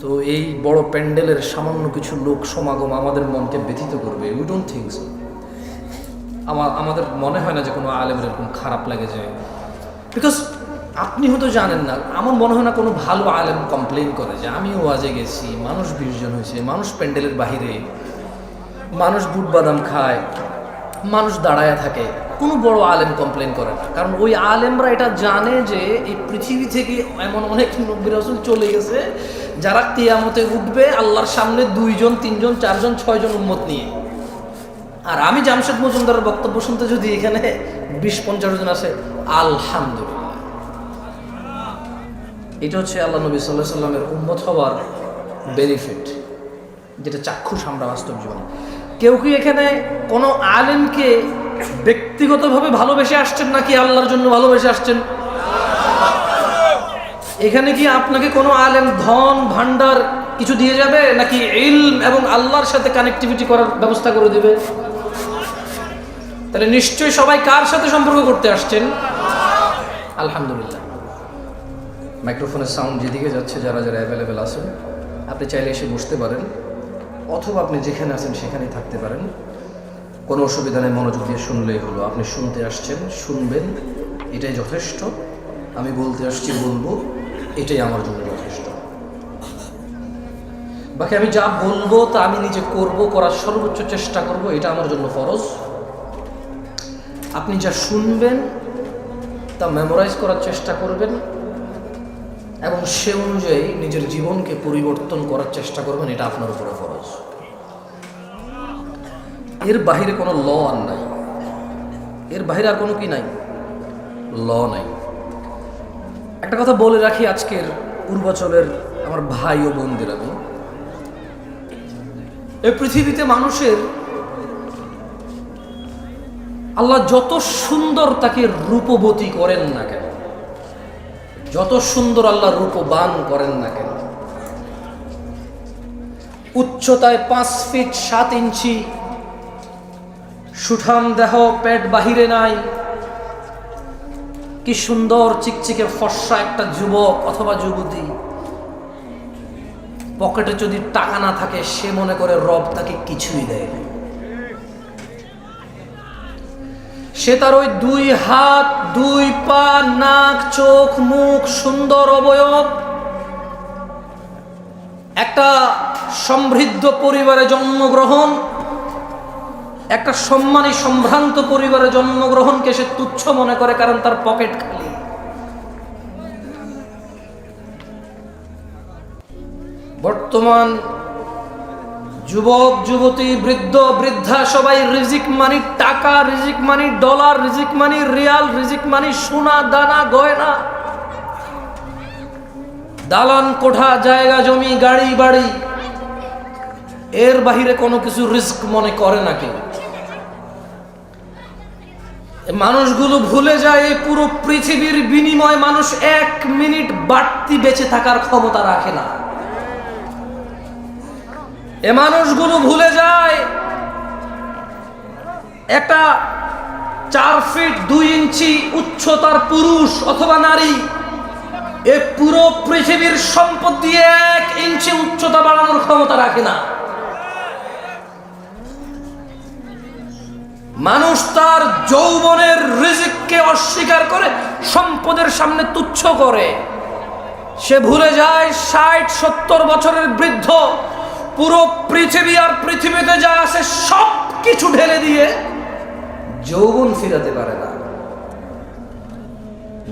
তো এই বড় প্যান্ডেলের সামান্য কিছু লোক সমাগম আমাদের মনকে ব্যথিত করবে? We don't think so. আমাদের মনে হয় না যে কোনো আলেমের এরকম খারাপ লাগে যায়, বিকজ আপনি হয়তো জানেন না, আমার মনে হয় না কোনো ভালো আলেম কমপ্লেন করে যে আমিও ওয়াজে গেছি, মানুষ 20 জন হয়েছে, মানুষ প্যান্ডেলের বাহিরে, মানুষ বুট বাদাম খায়, মানুষ দাঁড়ায় থাকে, কোনো বড় আলেম কমপ্লেন করে না। কারণ ওই আলেমরা এটা জানে যে এই পৃথিবী থেকে এমন অনেক নবী রাসূল চলে গেছে যারা কিয়ামতে উঠবে আল্লাহর সামনে 2 জন 3 জন 4 জন 6 জন উম্মত নিয়ে। আর আমি জামশেদ মজুমদারের বক্তব্য শুনতে যদি এখানে 20-50 জন আসে, আলহামদুলিল্লাহ। এটা হচ্ছে আল্লাহ নবী সাল্লাল্লাহু আলাইহি সাল্লামের উম্মত হওয়ার বেনিফিট, যেটা চাক্ষুষ আমরা বাস্তব জীবনে। কেউ কি এখানে কোনো আলেমকে ব্যক্তিগতভাবে ভালোবেসে আসছেন নাকি আল্লাহর জন্য ভালোবেসে আসছেন? এখানে কি আপনাকে কোনো আলেম ধন ভান্ডার কিছু দিয়ে যাবে, নাকি ইলম এবং আল্লাহর সাথে কানেক্টিভিটি করার ব্যবস্থা করে দিবে? তাহলে নিশ্চয়ই সবাই কার সাথে সম্পর্ক করতে আসছেন? আলহামদুলিল্লাহ। মাইক্রোফোনের সাউন্ড যেদিকে যাচ্ছে, যারা যারা অ্যাভেলেবেল আছেন আপনি চাইলে এসে বসতে পারেন, অথবা আপনি যেখানে আছেন সেখানেই থাকতে পারেন, কোনো অসুবিধা নেই। মনোযোগ দিয়ে শুনলেই হলো। আপনি শুনতে আসছেন, শুনবেন, এটাই যথেষ্ট। আমি বলতে আসছি, বলবো, এটাই আমার জন্য যথেষ্ট। বাকি আমি যা বলবো তা আমি নিজে করব, করার সর্বোচ্চ চেষ্টা করব, এটা আমার জন্য ফরজ। আপনি যা শুনবেন তা মেমোরাইজ করার চেষ্টা করবেন এবং সে অনুযায়ী নিজের জীবনকে পরিবর্তন করার চেষ্টা করবেন, এটা আপনার উপরে ফরজ। এর বাহিরে কোনো ল আর নাই, এর বাহিরে আর কোনো কি নাই, ল নাই। একটা কথা বলে রাখি আজকের পূর্বাচলের আমার ভাই ও বোনদের, আমি এই পৃথিবীতে মানুষের আল্লাহ যত সুন্দর তাকে রূপবতী করেন না কেন, যত সুন্দর আল্লাহ রূপবান করেন না কেন, উচ্চতায় 5 ফিট 7 ইঞ্চি, সুঠাম দেহ, পেট বাহিরে নাই, কি সুন্দর চিকচিকে ফর্সা একটা যুবক অথবা যুবতী, পকেটে যদি টাকা না থাকে সে মনে করে রব তাকে কিছুই দেয় না। সে তার ওই 2 হাত, 2 পা, নাক, চোখ, মুখ, সুন্দর অবয়ব, একটা সমৃদ্ধ পরিবারে জন্মগ্রহণ, একটা সম্মানী সম্ভ্রান্ত পরিবারে জন্মগ্রহণকে সে তুচ্ছ মনে করে, কারণ তার পকেট খালি। বর্তমান যুবক যুবতী, বৃদ্ধ বৃদ্ধা সবাই রিজিক মানি টাকা, রিজিক মানি ডলার, রিজিক মানি রিয়াল, রিজিক মানি সোনা দানা গয়না, দালান কোঠা, জায়গা জমি, গাড়ি বাড়ি। এর বাহিরে কোনো কিছু রিস্ক মনে করে না কেউ। মানুষগুলো ভুলে যায় এই পুরো পৃথিবীর বিনিময়ে মানুষ 1 মিনিট বাড়তি বেঁচে থাকার ক্ষমতা রাখে না। এ মানুষগুলো ভুলে যায় একটা 4 ফিট 2 ইঞ্চি উচ্চতার পুরুষ অথবা নারী এ পুরো পৃথিবীর সম্পদ দিয়ে 1 ইঞ্চি উচ্চতা বাড়ানোর ক্ষমতা রাখে না। মানুষ তার যৌবনের রিজিককে অস্বীকার করে সম্পদের সামনে তুচ্ছ করে। সে ভুলে যায় 60-70 বছরের বৃদ্ধ পুরো পৃথিবী আর পৃথিবীতে যা আছে সব কিছু ঢেলে দিয়ে যৌবন ফিরাতে পারে না।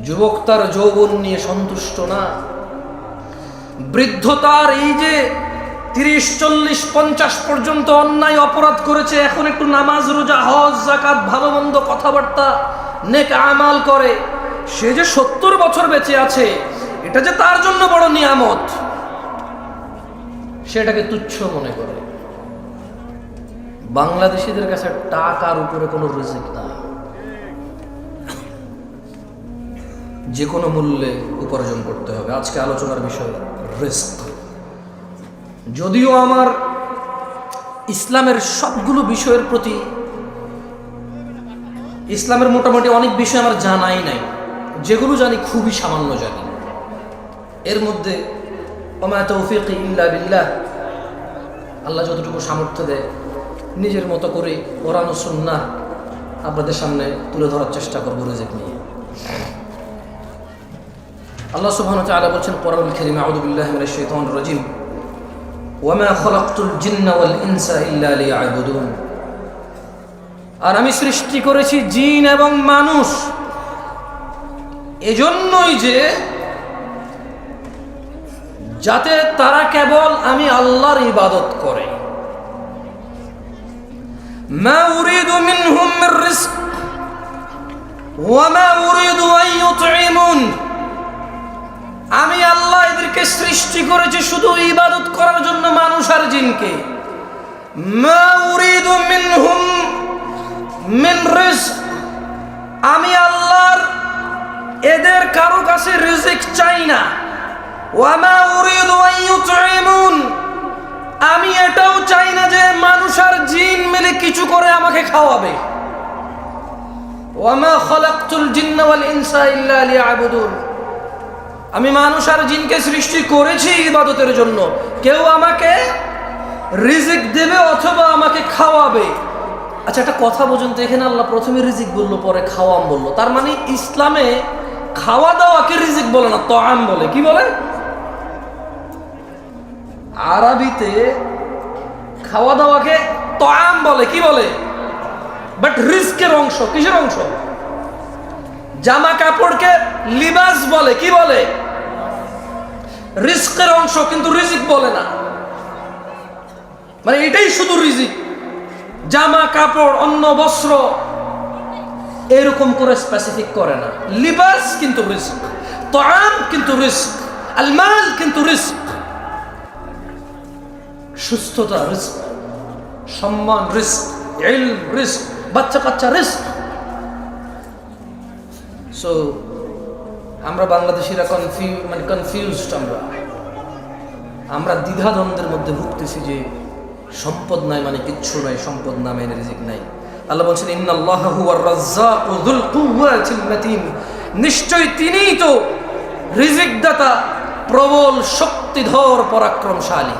যুবক তার যৌবন নিয়ে সন্তুষ্ট না। বৃদ্ধ তার এই যে 30-40-50 পর্যন্ত অন্যায় অপরাধ করেছে, এখন একটু নামাজ রোজা হজ যাকাত ভালো মন্দ কথাবার্তা নেক আমাল করে, সে যে 70 বছর বেঁচে আছে এটা যে তার জন্য বড় নিয়ামত, সেটাকে তুচ্ছ মনে করে। বাংলাদেশিদের কাছে টাকার উপরে কোনো রিজিক না, যে কোনো মূল্যে উপার্জন করতে হবে। আজকে আলোচনার বিষয় রিস্ক। যদিও আমার ইসলামের সবগুলো বিষয়ের প্রতি, ইসলামের মোটামুটি অনেক বিষয় আমার জানাই নাই, যেগুলো জানি খুবই সামান্য জানি। এর মধ্যে ওমা তৌফিকি ইল্লা বিল্লাহ। আল্লাহ যতটুকু সামর্থ্য দেয় নিজের মতো করে কোরআন ও সুন্নাহ আপনাদের সামনে তুলে ধরার চেষ্টা করবো রিজিক নিয়ে। আল্লাহ সুবহানাহু ওয়া তাআলা বলছেন কোরআনুল কারীমে, আউযু বিল্লাহি মিনাশ শাইতানির রাজীম, ওয়া মা খালাকতুল জিন্না ওয়াল ইনসা ইল্লা লিয়াবুদুন। আর আমি সৃষ্টি করেছি জিন এবং মানুষ এজন্যই যে যাতে তারা কেবল আমি আল্লাহর ইবাদত করে। মা উরিদু মিনহুম মির রিজক ওয়া মা উরিদু আন ইউতঈমুন। আমি আল্লাহ এদেরকে সৃষ্টি করেছি শুধু ইবাদত করার জন্য, মানুষ আর জিনকে। মা উরিদু মিনহুম মিন রিজক, আমি আল্লাহর এদের কারো কাছে রিজিক চাই না। ওয়া মা উরিদু আন ইউতঈমুন, আমি এটাও চাই না যে মানুষ আর জিন মিলে কিছু করে আমাকে খাওয়াবে। ওয়া মা খালাকতুল জিন্না ওয়াল ইনসা ইল্লা লিয়াবুদুন, আমি মানুষ আর জিনকে সৃষ্টি করেছি ইবাদতের জন্য। কেউ আমাকে রিজিক দেবে অথবা আমাকে খাওয়াবে। আচ্ছা, একটা কথা বুঝুন তো, এখানে আল্লাহ প্রথমে রিজিক বললো, পরে খাওয়াম বললো। তার মানে ইসলামে খাওয়া দাওয়াকে রিজিক বলে না, তাআম বলে। কি বলে? আরবিতে খাওয়া দাওয়াকে তাআম বলে। কি বলে? বাট রিজকের অংশ। কিসের অংশ? জামা কাপড়কে লিবাস বলে। কি বলে? রিজকের অংশ, কিন্তু রিজিক বলে না। মানে এটাই শুধু রিজিক। জামা কাপড়, অন্ন বস্ত্র এরকম করে স্পেসিফিক করে না। লিবাস কিন্তু রিজক, তাআম কিন্তু রিজক, আল মাল কিন্তু রিজক। সুস্থতা রিজক, সম্মান রিজক, ইলম রিজক, বাচ্চা কাচ্চা রিজক। সো আমরা বাংলাদেশিরা কনফিউজড। আমরা দ্বিধাদ্বন্দ্বের মধ্যে ভুগতেছি যে সম্পদ নাই মানে কিচ্ছু নাই, সম্পদ না মানে রিজিক নাই। আল্লাহ বলছেন ইন্নাল্লাহা হুয়ার রাজ্জাকু যুল কুওয়াতিল মাতিন, নিশ্চয়ই তিনিই তো রিজিক দাতা, প্রবল শক্তিধর পরাক্রমশালী।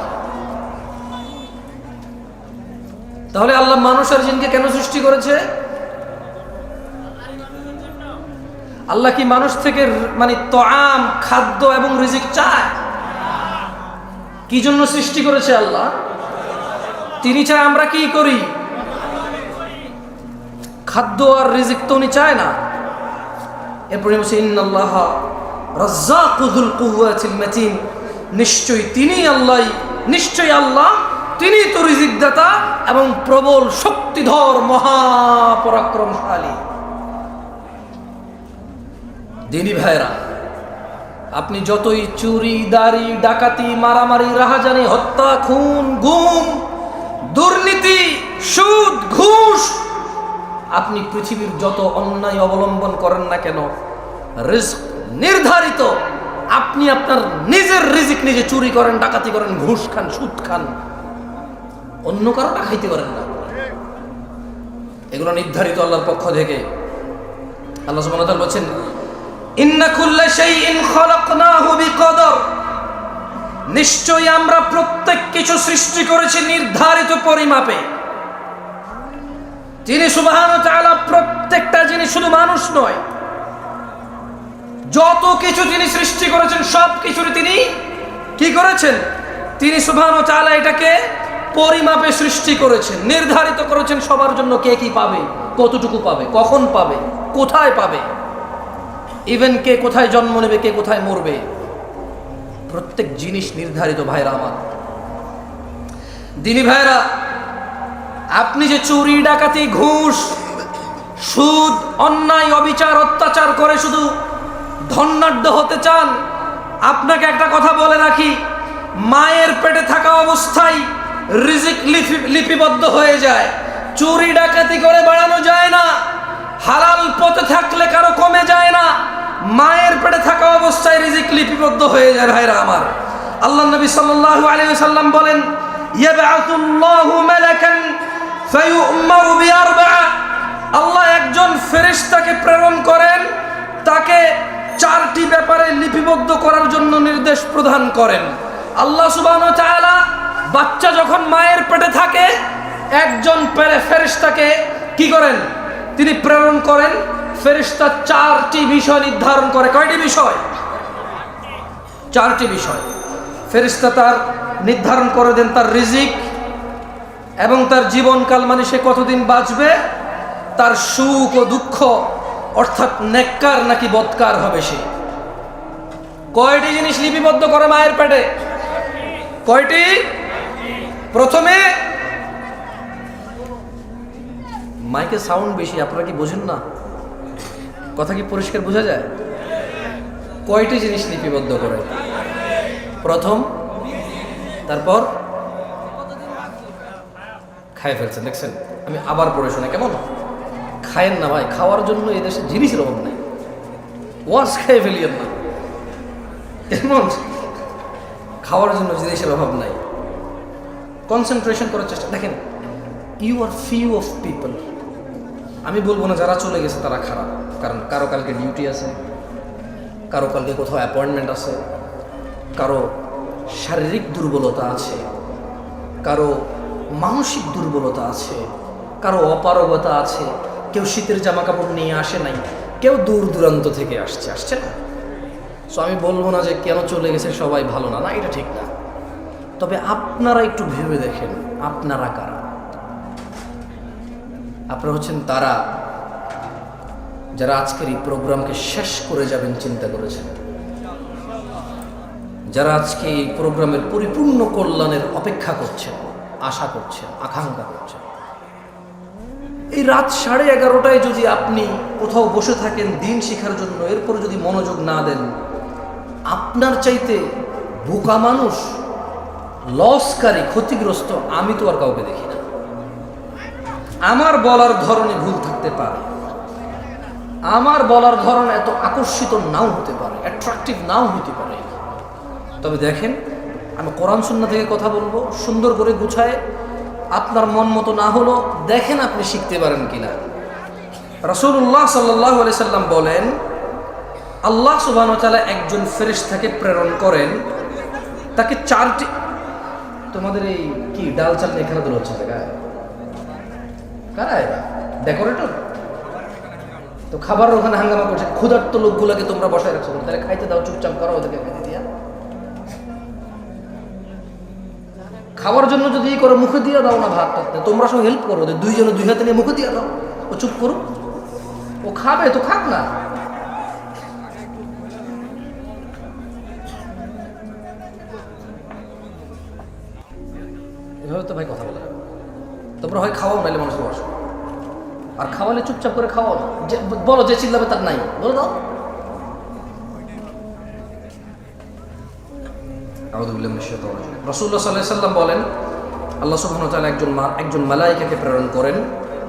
তাহলে আল্লাহ মানুষ আর জিনকে কেন সৃষ্টি করেছে? আল্লাহ কি মানুষ থেকে মানে তাআম, খাদ্য এবং রিজিক চায়? কি জন্য সৃষ্টি করেছে আল্লাহ? তিনি চায় আমরা কি করি? খাদ্য আর রিজিক তো উনি চায় না। এরপরে বলছে ইন্নাল্লাহা রাজ্জাকু যুল কুওয়াতিল মাতিন, নিশ্চয়ই তিনি আল্লাহ, নিশ্চয়ই আল্লাহ তিনি তো রিজিক দাতা এবং প্রবল শক্তিধর মহাপরাক্রমশালী। দিনী ভাইরা, আপনি যতই চুরি, দাড়ি, ডাকাতি, মারামারি, রাহাজানি, হত্যা, খুন, গুম, দুর্নীতি, সুদ, ঘুষ, আপনি পৃথিবীর যত অন্যায় অবলম্বন করেন না কেন, রিজক নির্ধারিত। আপনি আপনার নিজের রিজিক নিজে চুরি করেন, ডাকাতি করেন, ঘুষ খান, সুদ খান, অন্য কারোটা খাইতে পারেন না। এগুলো নির্ধারিত আল্লাহর পক্ষ থেকে। আল্লাহ সুবহানাহু ওয়া তাআলা বলেন ইন্না কুল্লা শাইইন খালাকনাহু বিকদর, নিশ্চয়ই আমরা প্রত্যেক কিছু সৃষ্টি করেছি নির্ধারিত পরিমাপে। তিনি সুবহানাহু ওয়া তাআলা প্রত্যেকটা জিনিস, শুধু মানুষ নয়, যত কিছু তিনি সৃষ্টি করেছেন সব কিছুরই তিনি কি করেছেন? তিনি সুবহানাহু ওয়া তাআলা এটাকে পরিমাপে সৃষ্টি করেছেন, নির্ধারিত করেছেন সবার জন্য কে কি পাবে, কতটুকু পাবে, কখন পাবে, কোথায় পাবে, ইভেন কে কোথায় জন্ম নেবে, কে কোথায় মরবে, প্রত্যেক জিনিস নির্ধারিত। ভাইরা আমার, দিনী ভাইরা, আপনি যে চুরি, ডাকাতি, ঘুষ, সুদ, অন্যায়, অবিচার, অত্যাচার করে শুধু ধনাঢ্য হতে চান, আপনাকে একটা কথা বলে রাখি, মায়ের পেটে থাকা অবস্থায় রিজিক লিপিবদ্ধ হয়ে যায়। চুরি ডাকাতি করে বাড়ানো যায় না, হালাল পথে থাকলে কারো কমে যায় না, মায়ের পেটে থাকা অবস্থায় রিজিক লিপিবদ্ধ হয়ে যায়। ভাইরা আমার, আল্লাহ নবী সাল্লাল্লাহু আলাইহি ওয়াসাল্লাম বলেন ইয়াবআতুল্লাহু মালাকান ফায়ু'মারু বিআরবা'a, আল্লাহ একজন ফেরেশতাকে প্রেরণ করেন, তাকে চারটি ব্যাপারে লিপিবদ্ধ করার জন্য নির্দেশ প্রদান করেন। আল্লাহ সুবহানাহু ওয়া তাআলা বাচ্চা যখন মায়ের পেটে থাকে একজন ফেরেশতাকে কি করেন, তিনি প্রেরণ করেন। ফেরেশতা 4টি বিষয় নির্ধারণ করে। কয়টি বিষয়? 4টি বিষয়। ফেরেশতা তার নির্ধারণ করে দেন তার রিজিক এবং তার জীবনকাল, মানে সে কতদিন বাঁচবে, তার সুখ ও দুঃখ, অর্থাৎ নেককার নাকি বদকার হবে সে। কয়টি জিনিস লিপিবদ্ধ করে মায়ের পেটে? কয়টি? প্রথমে, মাইকে সাউন্ড বেশি, আপনারা কি বোঝেন না? কথা কি পরিষ্কার বোঝা যায়? কয়টি জিনিস লিপিবদ্ধ করে? প্রথম, তারপর খায় ফেলছেন, দেখছেন? আমি আবার পড়ে শোনা, কেমন? খায়েন না ভাই, খাওয়ার জন্য এই দেশে জিনিসের অভাব নাই। ওয়াজ খেয়ে ফেলিয়েন না, কেমন? খাওয়ার জন্য জিনিসের অভাব নাই। কনসেন্ট্রেশন করার চেষ্টা। দেখেন, you are few of people. আমি বলবো না যারা চলে গেছে তারা খারাপ, কারণ কারো কালকে ডিউটি আছে, কারো কালকে কোথাও অ্যাপয়েন্টমেন্ট আছে, কারো শারীরিক দুর্বলতা আছে, কারো মানসিক দুর্বলতা আছে, কারো অপারগতা আছে, কেউ শীতের জামা কাপড় নিয়ে আসে নাই, কেউ দূর দূরান্ত থেকে আসছে না। সো আমি বলবো না যে কেন চলে গেছে সবাই ভালো না, না এটা ঠিক না। তবে আপনারা একটু ভেবে দেখেন, আপনারা কারা? আপনারা হচ্ছেন তারা যারা আজকের এই প্রোগ্রামকে শেষ করে যাবেন চিন্তা করেছেন, যারা আজকে এই প্রোগ্রামের পরিপূর্ণ কল্যাণের অপেক্ষা করছেন, আশা করছেন, আকাঙ্ক্ষা করছেন। এই রাত 11:30টায় যদি আপনি কোথাও বসে থাকেন দিন শেখার জন্য, এরপর যদি মনোযোগ না দেন, আপনার চাইতে বোকা মানুষ, লসকারী, ক্ষতিগ্রস্ত আমি তো আর কাউকে দেখি না। আমার বলার ধরনে ভুল থাকতে পারে, আমার বলার ধরন এত আকর্ষিত নাও হতে পারে, অ্যাট্রাকটিভ নাও হতে পারে, তবে দেখেন আমি কোরআন সুন্নাহ থেকে কথা বলবো সুন্দর করে গুছায়। আপনার মন মতো না হলো দেখেন আপনি শিখতে পারেন কিনা। রাসূলুল্লাহ সাল্লাল্লাহু আলাইহি সাল্লাম বলেন, আল্লাহ সুবহানাহু ওয়া তাআলা একজন ফেরেশতাকে প্রেরণ করেন, তাকে 4টি, তোমাদের এই কি ডাল চাল নিয়ে খেলাধুলা হচ্ছে জায়গায়, কারা এরা? ডেকোরেটর তো খাবার ওখানে হাঙ্গামা করছে, ক্ষুধার্ত লোকগুলোকে তোমরা বসায় রাখছো, তাহলে খাইতে দাও, চুপচাপ করো, ওদেরকে খাইতে দিয়া। খাওয়ার জন্য যদি ই করো, মুখে দিয়ে দাও না ভাত টাতে, তোমরা সব হেল্প করো, ওদের দুইজনে দুই হাতে নিয়ে মুখে দিয়ে দাও, ও চুপ করো, ও খাবে তো খাক না। এভাবে তো ভাই কথা বলা যাবে। তোমরা হয় খাওয়াও, নাইলে মানুষকে বসো, আর খাওয়ালে চুপচাপ করে খাওয়াও, যে বলো যে চিল্লাবে তার নাই, বলে দাও। রাসূলুল্লাহ সাল্লাল্লাহু আলাইহি ওয়াসাল্লাম বলেন, আল্লাহ সুবহানাহু ওয়া তাআলা একজন মালায়েকাকে প্রেরণ করেন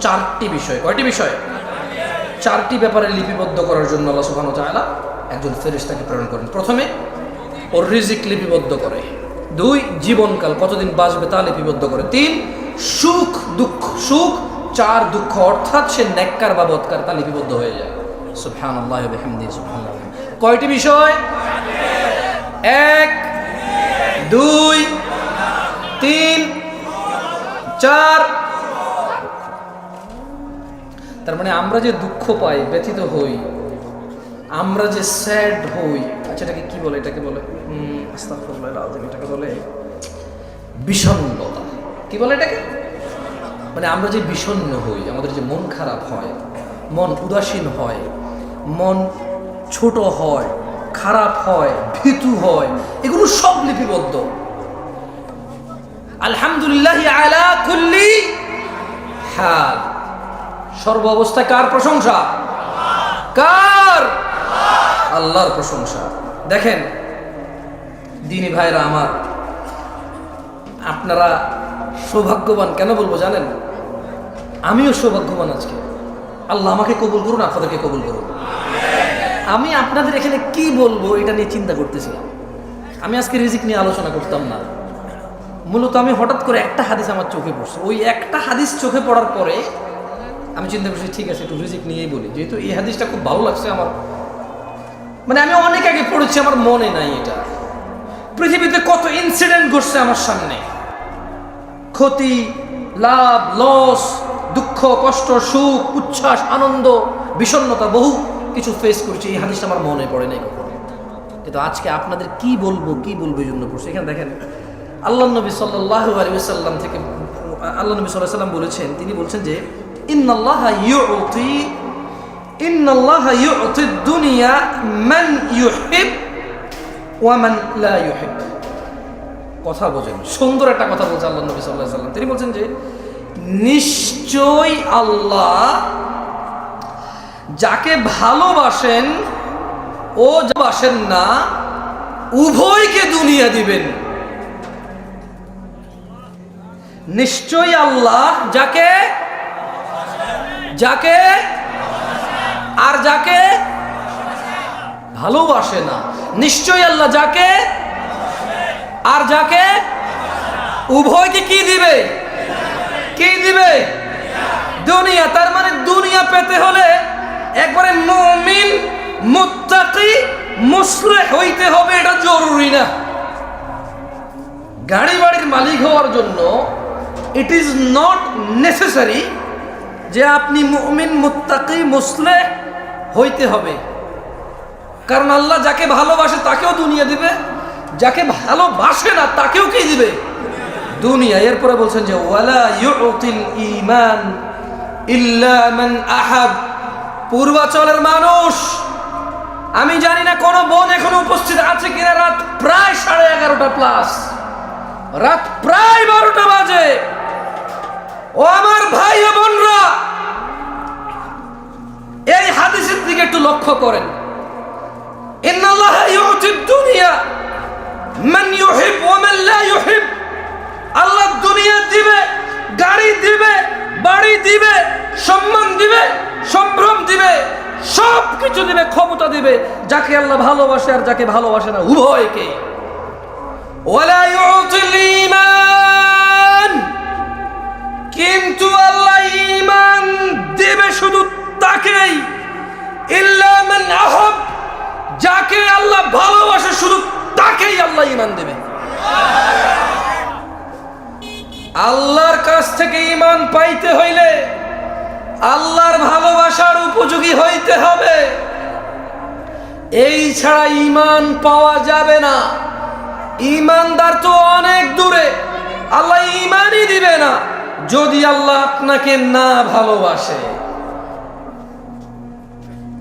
4টি বিষয়। কয়টি বিষয়? 4টি ব্যাপারে লিপিবদ্ধ করার জন্য আল্লাহ সুবহানাহু ওয়া তাআলা একজন ফেরেশতাকে প্রেরণ করেন। প্রথমে ওর রিজিক লিপিবদ্ধ করে, 2 জীবনকাল কতদিন বাঁচবে তা লিপিবদ্ধ করে, 3 সুখ দুঃখ, সুখ, 4 দুঃখ, অর্থাৎ সে নেককার বা বদকার তা লিপিবদ্ধ হয়ে যায়। সুবহানাল্লাহি ওয়া বিহামদিহি, সুবহানাল্লাহ। কয়টি বিষয়? 1 2 3 4। তার মানে আমরা যে দুঃখ পাই, ব্যথিত হই, আমরা যে স্যাড হই, আচ্ছা এটাকে কি বলে? এটাকে বলে আস্তাগফিরুল্লাহ আযীম, এটাকে বলে বিষণ্ণতা। কি বলে এটাকে? মানে আমরা যে বিষণ্ণ হই, আমাদের যে মন খারাপ হয়, মন উদাসীন হয়, মন ছোট হয়, খারাপ হয়, ভীতু হয়, এগুলো সব লিপিবদ্ধ। আলহামদুলিল্লাহি আলা কুল্লি হাল, সর্ব অবস্থায় কার প্রশংসা? কার? আল্লাহর প্রশংসা। দেখেন দিনী ভাইরা আমার, আপনারা সৌভাগ্যবান। কেন বলবো জানেন? আমিও সৌভাগ্যবান আজকে। আল্লাহ আমাকে কবুল করুন, আপনাদেরকে কবুল করুন। আমি আপনাদের এখানে কি বলবো এটা নিয়ে চিন্তা করতেছিলাম। আমি আজকে রিজিক নিয়ে আলোচনা করতাম না, মূলত আমি হঠাৎ করে একটা হাদিস আমার চোখে পড়ছে। ওই একটা হাদিস চোখে পড়ার পরে আমি চিন্তা করছি ঠিক আছে একটু রিজিক নিয়েই বলি, যেহেতু এই হাদিসটা খুব ভালো লাগছে আমার। মানে আমি অনেক আগে পড়েছি, আমার মনে নাই এটা, পৃথিবীতে কত ইনসিডেন্ট ঘটছে আমার সামনে, ক্ষতি, লাভ, লস, দুঃখ, কষ্ট, সুখ, উচ্ছ্বাস, আনন্দ, বিষণ্ণতা, বহু কিছু ফেস করছি। এই হাদিসটা আমার মনে পড়ে নাই কখনো, কিন্তু আজকে আপনাদের কি বলবো এই জন্য পড়ছে। এখানে দেখেন আল্লাহ নবী সাল্লাল্লাহু আলাইহি ওয়াসাল্লাম থেকে আল্লাহ নবী সাল্লাল্লাহু আলাইহি ওয়াসাল্লাম বলেছেন, তিনি বলছেন যে ইন্নাল্লাহা ইউতি দুনিয়া মান ইউহিব ওয়া মান লা ইউহিব। কথা বোঝেন, সুন্দর একটা কথা বলছে আল্লাহ নবী সাল্লাল্লাহু আলাইহি ওয়াসাল্লাম। তিনি বলছেন যে নিশ্চয় আল্লাহ যাকে ভালোবাসেন ও বাসেন না উভয়কে দুনিয়া দিবেন। নিশ্চয় আল্লাহ যাকে আর যাকে ভালোবাসে না, নিশ্চয় আল্লাহ যাকে আর যাকে উভয়কে কি দিবে? দুনিয়া। তার মানে দুনিয়া পেতে হলে একবারে মুমিন, মুত্তাকি, মুসলিহ হইতে হবে, এটা জরুরি না। গাড়ি বাড়ির মালিক হওয়ার জন্য ইট ইজ নট নেসেসারি যে আপনি মুমিন, মুত্তাকি, মুসলিহ হইতে হবে। কারণ আল্লাহ যাকে ভালোবাসে তাকেও দুনিয়া দিবে, যাকে ভালোবাসে না তাকেও কি দিবে? দুনিয়া। এরপরে বলছেন যে ওয়ালা ইউতিল ঈমান ইল্লা মান আহাব। পূর্বাচলের মানুষ, আমি জানি না কোন বোন এখনো উপস্থিত আছে কিনা, রাত প্রায় 11:30 প্লাস, রাত প্রায় 12টা বাজে। ও আমার ভাই ও বোনরা, এই হাদিসের দিকে একটু লক্ষ্য করেন। ইন্নাল্লাহা ইউতিদ দুনিয়া মান ইউহিব ওয়া মান লা ইউহিব। আল্লাহ দুনিয়া দিবে, গাড়ি দিবে, বাড়ি দিবে, সম্মান দিবে, সম্ভ্রম দিবে, সব কিছু দিবে, ক্ষমতা দিবে যাকে আল্লাহ ভালোবাসে আর যাকে ভালোবাসে না উভয়কে। ওয়ালা ইউতিল ঈমান, কিন্তু আল্লাহ ঈমান দিবে শুধু তাকেই, ইল্লা মান আহাব, যাকে আল্লাহ ভালোবাসে শুধু তাকেই আল্লাহ ঈমান দেবে। আল্লাহর কাছ থেকে ঈমান পাইতে হইলে আল্লাহর ভালোবাসার উপযোগী হইতে হবে, এই ছাড়া ঈমান পাওয়া যাবে না। ঈমানদার তো অনেক দূরে, আল্লাহ ঈমানই দিবে না যদি আল্লাহ আপনাকে না ভালোবাসে।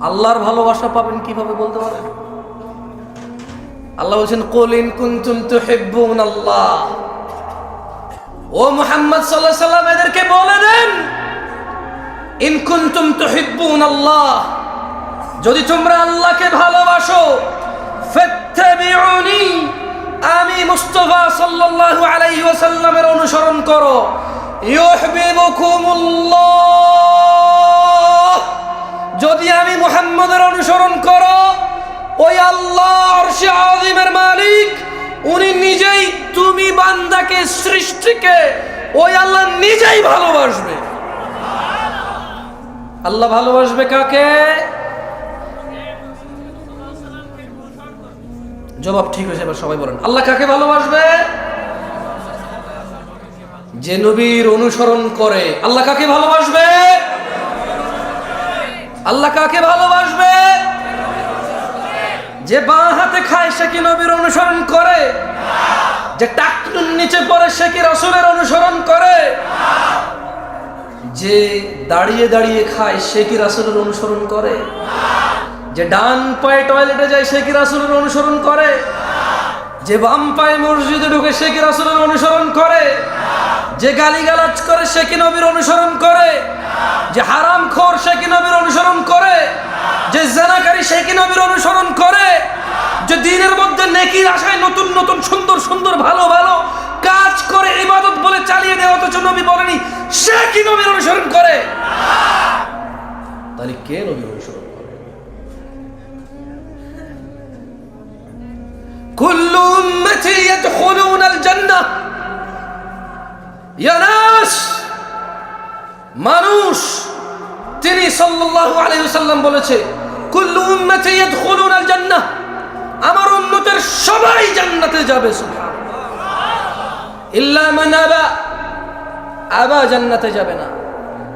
আল্লাহর ভালোবাসা পাবেন কিভাবে বলতে পারেন? আল্লাহ বলছেন কুল ইন কুনতুম তুহিব্বুনাল্লাহ। ও মুহাম্মদ সাল্লাল্লাহু আলাইহি ওয়াসাল্লাম, এদেরকে বলে দেন ইন কুনতুম তুহিব্বুনাল্লাহ, যদি তোমরা আল্লাহকে ভালোবাসো, ফাত্তাবিউনি, আমি মুস্তাফা সাল্লাল্লাহু আলাইহি ওয়াসাল্লামের অনুসরণ করো, ইউহিব্বুকুমুল্লাহ, যদি আমি মুহাম্মদের অনুসরণ করো, ওই আল্লাহ আরশে আযীমের মালিক উনি নিজেই তুমি বান্দাকে, সৃষ্টিকে ওই আল্লাহ নিজেই ভালোবাসবে। আল্লাহ ভালোবাসবে কাকে? জবাব ঠিক হয়েছে, এবার সবাই বলেন আল্লাহ কাকে ভালোবাসবে? যে নবীর অনুসরণ করে। আল্লাহ কাকে ভালোবাসবে? আল্লাহ কাকে ভালোবাসবে? যে বাঁ হাতে খায় সে কি নবীর অনুসরণ করে? যে টাকনুর নিচে পড়ে সে কি রাসূলের অনুসরণ করে? যে দাঁড়িয়ে দাঁড়িয়ে খায় সে কি রাসূলের অনুসরণ করে? যে ডান পায়ে টয়লেটে যায় সে কি রাসূলের অনুসরণ করে? যে বাম পায়ে মসজিদে ঢুকে সে কি রাসূলের অনুসরণ করে? যে গালিগালাজ করে সে কি নবীর অনুসরণ করে? যে হারামখোর সে কি নবীর অনুসরণ করে? যে জিনাকারী সে কি নবীর অনুসরণ করে? যে দ্বীনের মধ্যে নেকির আশায় নতুন নতুন সুন্দর সুন্দর ভালো ভালো কাজ করে ইবাদত বলে চালিয়ে দেয়, অথচ নবী বলেনি, সে কি নবীর অনুসরণ করে? তাহলে কে নবীর অনুসরণ করে? কুল্লু উম্মতি ইয়াদখুলুনাল জান্নাহ। ইয়া নাস, মানুষ, তিনি সাল্লাল্লাহু আলাইহি ওয়াসাল্লাম বলেছে কুল্লু উম্মতি ইয়াদখুলুনাল জান্নাহ, আমার উম্মতের সবাই জান্নাতে যাবে, সুবহানাল্লাহ, ইল্লা মান আবা, আবা জান্নাতে যাবে না।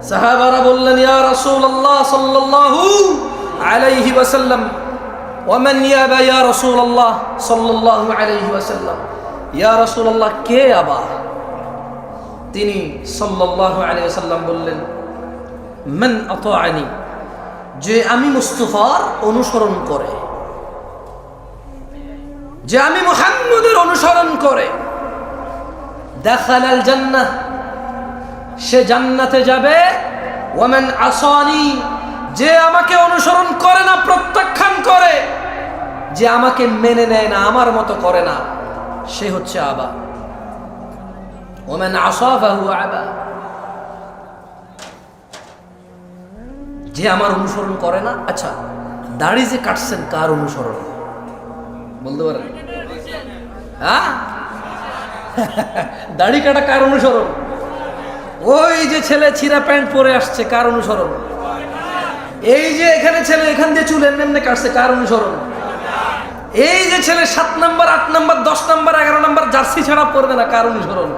সাহাবারা বললেন, ইয়া রাসূলুল্লাহ সাল্লাল্লাহু আলাইহি ওয়াসাল্লাম, ওয়ামান ইয়াবা ইয়া রাসূলুল্লাহ সাল্লাল্লাহু আলাইহি ওয়াসাল্লাম, ইয়া রাসূলুল্লাহ কে আবা? তিনি সাল্লাল্লাহু আলাইহি ওয়াসাল্লাম বললেন, মান আতাআনি, যে আমি মুস্তাফার অনুসরণ করে, যে আমি মুহাম্মদের অনুসরণ করে, দাখালাল জান্নাহ, সে জান্নাতে যাবে। ওয়ামান আসানি, যে আমাকে অনুসরণ করে না, প্রত্যাখ্যান করে, যে আমাকে মেনে নেয় না, আমার মতো করে না, সে হচ্ছে আবা। ওয়ামান আসা ফাহুয়া আবা, যে আমার অনুসরণ করে না। আচ্ছা, দাড়ি যে কাটছেন কার অনুসরণ বলতে পারেন? হ্যাঁ, দাড়ি কাটা কার অনুসরণ? ওই যে ছেলে ছিঁড়া প্যান্ট পরে আসছে, কার অনুসরণ? এই যে এখানে ছেলে এখান দিয়ে চুল এমনি কাটছে, কার অনুসরণ? এই যে ছেলে 7 number 8 number 10 number 11 number jersey ছাড়া পরবে না, কার অনুসরণ?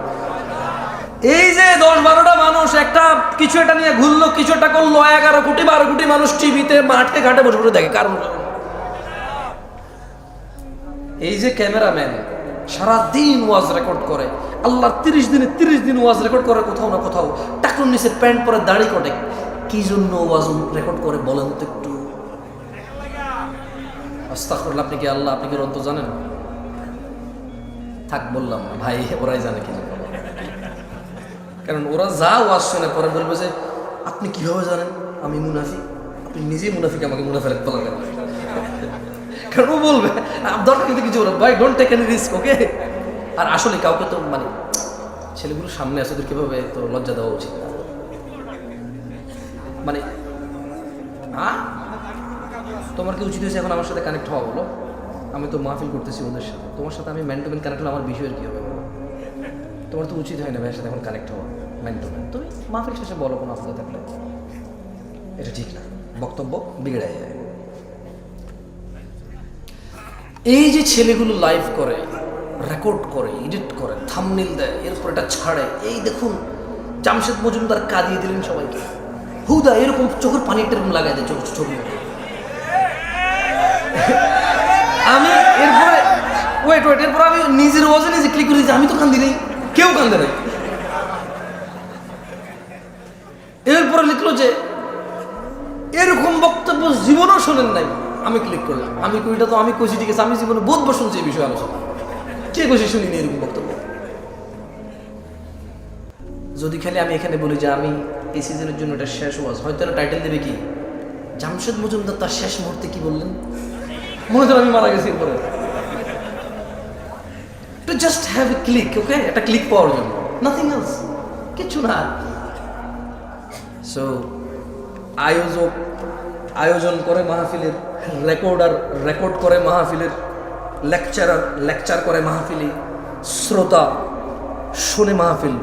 এই যে 10-12টা মানুষ একটা কিছু একটা নিয়ে ঘুরলো, কিছু একটা করলো, 11 কোটি 12 কোটি মানুষ টিভিতে মাঠে ঘাটে বসে বসে দেখে, কার অনুসরণ? এই যে ক্যামেরাম্যান সারাদিন ওয়াজ রেকর্ড করে, আল্লাহর 30 দিন ওয়াজ রেকর্ড করে, কোথাও না কোথাও টাকুর নিচে প্যান্ট পরে দাড়ি কাটে, কি জন্য ওয়াজ রেকর্ড করে বলেন তো একটু? আস্তাগফিরুল্লাহ, আপনি কি আল্লাহ, আপনি কি অন্তর জানেন? থাক বললাম না ভাই, ওরাই জানে কি জন্য। কারণ ওরা যা ওয়াজ শুনে পরে বলবে যে আপনি কিভাবে জানেন আমি মুনাফিক? আপনি নিজেই মুনাফিক, আমাকে মুনাফিক বলা কেন? কারণ ও বলবে দরকার কিন্তু কিছু বলবে, ভাই ডোন্ট টেক এনি রিস্ক, ওকে? আর আসলে কাউকে তো মানে ছেলেগুলোর সামনে আসে ওদের কীভাবে তো লজ্জা দেওয়া উচিত না। মানে হ্যাঁ, তোমার কি উচিত হয়েছে এখন আমার সাথে কানেক্ট হওয়া? বলো, আমি তো মাহফিল করতেছি ওদের সাথে, তোমার সাথে আমি ম্যান টু ম্যান কানেক্ট হলে আমার বিষয়ের কী হবে? তোমার তো উচিত হয় না ভাইয়ের সাথে এখন কানেক্ট হওয়া ম্যান টু ম্যান। তুমি মাহফিল শেষে বলো কোনো অসুবিধা থাকলে, এটা ঠিক না, বক্তব্য বিগড়ে যায়। এই যে ছেলেগুলো লাইভ করে, রেকর্ড করে, এডিট করে, থাম্বনেল দেয়, এরপর এটা ছাড়ে, এই দেখুন জামশেদ মজুমদার কাঁদিয়ে দিলেন সবাইকে, হুদা এরকম চোখের পানি এরকম লাগাই দেয় ছবি। আমি এরপরে ওয়েট এরপর আমি নিজের ওয়াজে নিজে ক্লিক করে দিয়েছি, আমি তো কান্দি নেই, কেউ কান্দে নাই। এরপরে লিখলো যে এরকম বক্তব্য জীবনেও শোনেন নাই, আমি ক্লিক করলাম, আমি কইটা তো আমি কইছি ঠিক আছে, আমি জীবনে বহুতবার শুনছি এই বিষয়ে আলোচনা, কে কইছি শুনিনি এরকম বক্তব্য। যদি খালি আমি এখানে বলি যে আমি এই সিজনের জন্য এটা শেষ ওয়াজ, হয়তো এটা টাইটেল দেবে কি জামশেদ মজুমদার তার শেষ মুহূর্তে কি বললেন, মনে হতো আমি মারা গেছি। এরপরে to just have a click, okay, একটা ক্লিক পাওয়ার জন্য, নাথিং এলস, কিছু না। সো আয়োজন করে মাহফিলের, রেকর্ড করে মাহফিলের, লেকচার করে মাহফিলে, শ্রোতা শুনে মাহফিল,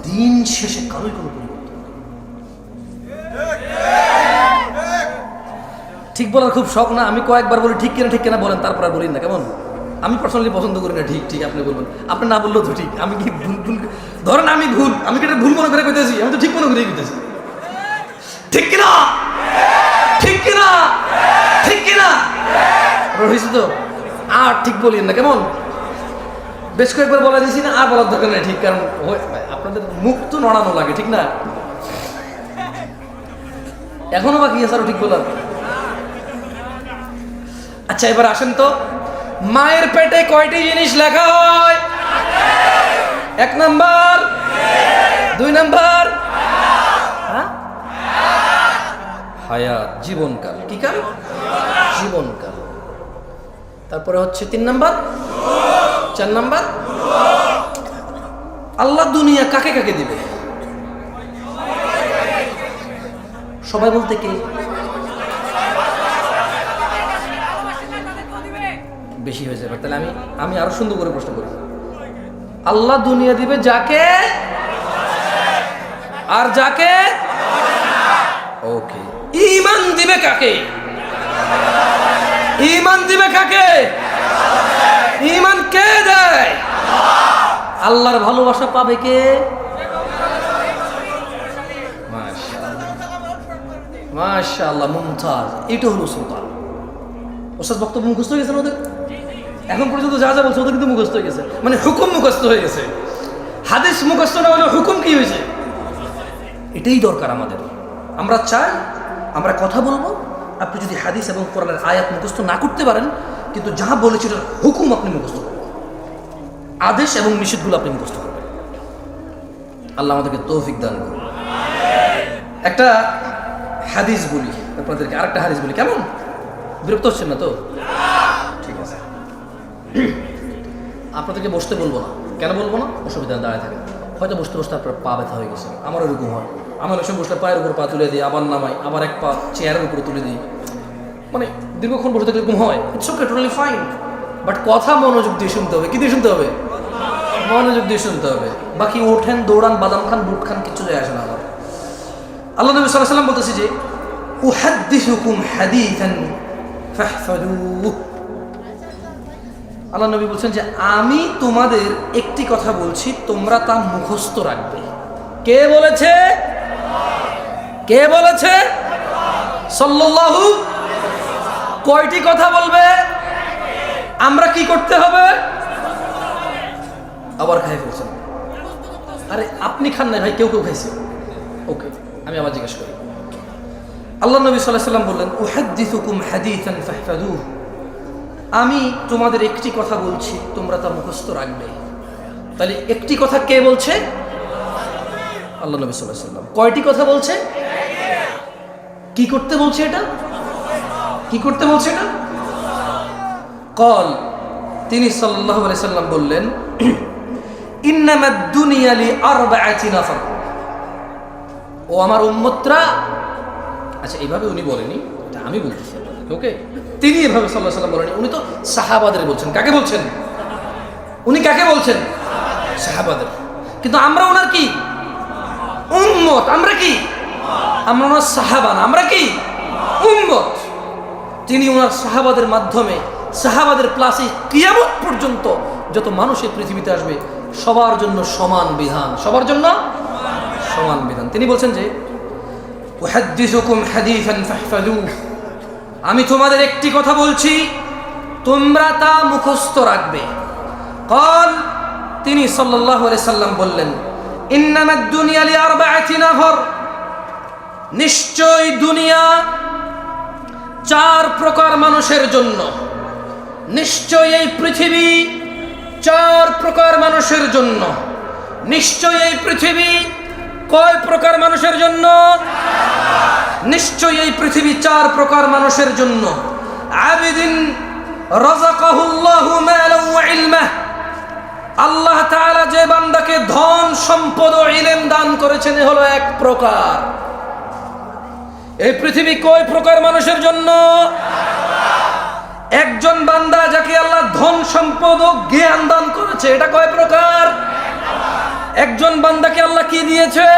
দিন শেষে কারোই কোনো পরিবর্তন। ঠিক বলার খুব শখ না, আমি কয়েকবার বলি ঠিক কিনা বলেন, তারপর আর বলি না, কেমন? আমি পার্সোনালি পছন্দ করি না ঠিক আপনি বলবেন, আপনি না বললেও তো ঠিক। আমি কি ভুল ধরেন আমি কি এটা ভুল মনে করে কইতেছি? আমি তো ঠিক মনে করে কইতেছি, ঠিক কিনা রহিস তো, আর ঠিক বলিয়েন না, কেমন? বেশ কয়েকবার বলা দিয়েছি না, আর বলার দরকার নেই ঠিক, কারণ আপনাদের মুখ তো নড়ানো লাগে, ঠিক না? এখনো বাকি আছে আরো ঠিক বলার। আচ্ছা এবার আসেন তো, মায়ের পেটে কয়টি জিনিস লেখা হয়? 1 নাম্বার, 2 নাম্বার হায়াত, জীবনকাল। কি কাল? জীবনকাল। তারপরে হচ্ছে 3 নাম্বার, 4 নাম্বার আল্লাহ দুনিয়া কাকে কাকে দিবে? সবাই বলতে কে? বেশি হয়ে যাবে, তাহলে আমি আরো সুন্দর করে প্রশ্ন করি। আল্লাহ দুনিয়া দিবে যাকে, আর যাকে ওকে। ঈমান দিবে কাকে? ঈমান দিবে কাকে? ঈমান কে দেয়? আল্লাহর ভালোবাসা পাবে কে? মাশাআল্লাহ, মুমতাজ। এটা হলো সুলতান। ওস্তাদ বক্তব্য মুখস্থ হয়ে গেছে ওদের, এখন পর্যন্ত যা যা বলছে ওদের কিন্তু মুখস্থ হয়ে গেছে, মানে হুকুম মুখস্থ হয়ে গেছে। হাদিস মুখস্থ না হলে হুকুম কি হয়েছে? এটাই দরকার আমাদের। আমরা চাই আমরা কথা বলবো, আপনি যদি হাদিস এবং কোরআনের আয়াত মুখস্থ না করতে পারেন, কিন্তু যা বলেছে ওটার হুকুম আপনি মুখস্থ করবেন, আদেশ এবং নিষেধগুলো আপনি মুখস্থ করবেন। আল্লাহ আমাদেরকে তৌফিক দান করুন। একটা হাদিস বলি আপনাদেরকে, আরেকটা হাদিস বলি, কেমন? বিরক্ত হচ্ছেন না তো? ঠিক আছে, আপনাদেরকে বসতে বলবো না। কেন বলবো না? অসুবিধা, দাঁড়ায় থাকেন। হয়তো বসতে বসতে আপনার পা ব্যথা হয়ে গেছে, আমার এরকম হয়। আমার ওই সময় বসলে পায়ের উপর পা তুলে দিই, আবার নামাই, আবার এক পা চেয়ারের উপরে তুলে দিই, মানে দীর্ঘক্ষণ বসে থাকলে এরকম হয়। It's okay, totally fine, but কথা মনোযোগ দিয়ে শুনতে হবে। কি দিয়ে শুনতে হবে? মনোযোগ দিয়ে শুনতে হবে। বাকি ওঠেন, দৌড়ান, বাদাম খান, বুট খান, কিচ্ছু যায় আসে না আমার। আল্লাহ নবী সাল্লাল্লাহু আলাইহি ওয়াসাল্লাম বলতেছে যে উহাদ্দিসুকুম হাদিসান ফাহফাযুহু। আল্লাহ নবী বলছেন যে আমি তোমাদের একটি কথা বলছি, তোমরা তা মুখস্থ রাখবে। কে বলেছে? কে বলেছে? সাল্লাল্লাহু। কয়টি কথা বলবে? আমরা কি করতে হবে? আবার খাই ফেলছেন। আরে আপনি খান নাই ভাই, কেউ কেউ খাইছে। ওকে, আমি আবার জিজ্ঞেস করি। আল্লাহ নবী সাল্লাল্লাহু আলাইহি ওয়াসাল্লাম বললেন উহাদ্দিসুকুম হাদিসান ফাহফাযুহু। আমি তোমাদের একটি কথা বলছি, তোমরা তা মুখস্থ রাখবে। তাহলে একটি কথা কে বলছে? আল্লাহ নবী সাল্লাল্লাহু আলাইহি ওয়াসাল্লাম। কয়টি কথা বলছে? কি করতে বলছে এটা? কি করতে বলছে এটা? কল, তিনি সাল্লাল্লাহু আলাইহি ওয়াসাল্লাম বললেন ইন্নামাদ দুনিয়া লিআরবাআতি নাফার। ও আমার উম্মতরা, আচ্ছা এইভাবে উনি বলেনি, এটা আমি বলতেছি আপনাদেরকে, ওকে? তিনি এভাবে সাল্লাল্লাহু আলাইহি ওয়াসাল্লাম বলেনি, উনি তো সাহাবাদের বলছেন। কাকে বলছেন? উনি কাকে বলছেন? সাহাবাদের। কিন্তু আমরা ওনার কি? উম্মত। আমরা কি? আমরা ওনার সাহাবা না, আমরা কি? উম্মত। তিনি ওনার সাহাবাদের মাধ্যমে, সাহাবাদের প্লাসে কিয়ামত পর্যন্ত যত মানুষ এই পৃথিবীতে আসবে সবার জন্য সমান বিধান, সবার জন্য সমান বিধান। তিনি বলছেন যে উহাদ্দিসুকুম হাদিসান ফাহফাযুহু। আমি তোমাদের একটি কথা বলছি, তোমরা তা মুখস্থ রাখবে। কল, তিনি সাল্লাল্লাহু আলাইহি সাল্লাম বললেন ইন্নামাদ দুনিয়া লিআরবাআতি নাফার। নিশ্চয় দুনিয়া চার প্রকার মানুষের জন্য। নিশ্চয় এই পৃথিবী চার প্রকার মানুষের জন্য। নিশ্চয় এই পৃথিবী কয় প্রকার মানুষের জন্য? নিশ্চয় এই পৃথিবী চার প্রকার মানুষের জন্য। আবিদিন রাযাকাহুল্লাহু মালান ওয়া ইলমা। আল্লাহ তাআলা যে বান্দাকে ধন, সম্পদ ও ইলম দান করেছেন, এ হলো এক প্রকার। এই পৃথিবী কয় প্রকার মানুষের জন্য? একজন বান্দা যাকে আল্লাহ ধন, সম্পদ ও জ্ঞান দান করেছে, এটা কয় প্রকার? একজন বান্দাকে আল্লাহ কি দিয়েছে?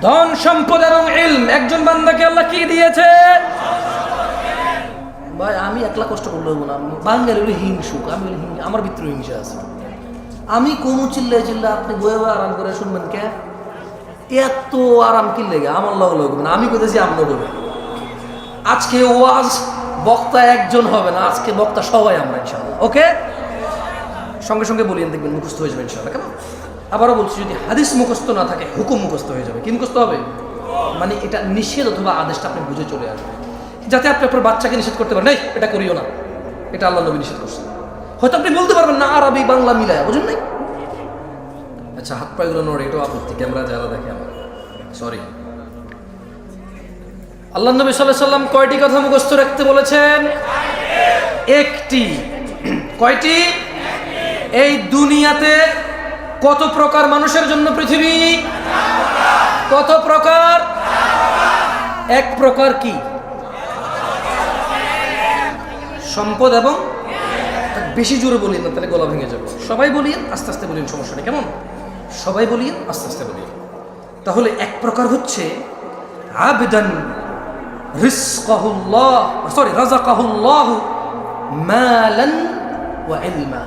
ধন, সম্পদ এবং ইলম। একজন বান্দাকে আল্লাহ কি দিয়েছে? ভাই আমি একলা কষ্ট করলে হবো না, বাঙালি হলে হিংসুক, আমি হলে আমার ভিতরে হিংসা আছে। আমি কোনো চিল্লাই চিল্লা আপনি বয়ে বয়ে আরাম করে শুনবেন কে? এত আরাম কি লেগে আমার লগ লগ না, আমি কোথাছি আমনো বলে। আজকে ওয়াজ বক্তা একজন হবে না, আজকে বক্তা সবাই আমরা ইনশাআল্লাহ, ওকে? সঙ্গে সঙ্গে বলিয়েন, দেখবেন মুখস্থ হয়ে যাবে ইনশাআল্লাহ। কেমন? আবারও বলছি, যদি হাদিস মুখস্থ না থাকে হুকুম মুখস্থ হয়ে যাবে। কি মুখস্থ হবে? মানে এটা নিষেধ অথবা আদেশটা আপনি বুঝে চলে আসবে, যাতে আপনি আপনার বাচ্চাকে নিষেধ করতে পারেন, এই এটা করিও না, এটা আল্লাহ নবী নিষেধ করছেন। হয়তো আপনি বলতে পারবেন না আরবি বাংলা মিলায়, বুঝুন নাই? আচ্ছা, হাত পায়েগুলো নড়ে, এটাও আপত্তি, ক্যামেরা যারা দেখে আমার, সরি। আল্লাহ নবী সাল্লাল্লাহু আলাইহি ওয়াসাল্লাম কয়টি কথা মুখস্থ রাখতে বলেছেন? একটি। কয়টি? এই দুনিয়াতে কত প্রকার মানুষের জন্য পৃথিবী? কত প্রকার? এক প্রকার কি? সম্পদ এবং, বেশি জোরে বলিয়েন না তাহলে গলা ভেঙে যাবে। সবাই বলিয়েন, আস্তে আস্তে বলিয়েন, সমস্যা নেই, কেমন? সবাই বলিয়েন, আস্তে আস্তে বলিয়েন। তাহলে এক প্রকার হচ্ছে আবদান রাযাকাহুল্লাহু মালান ওয়া ইলমা।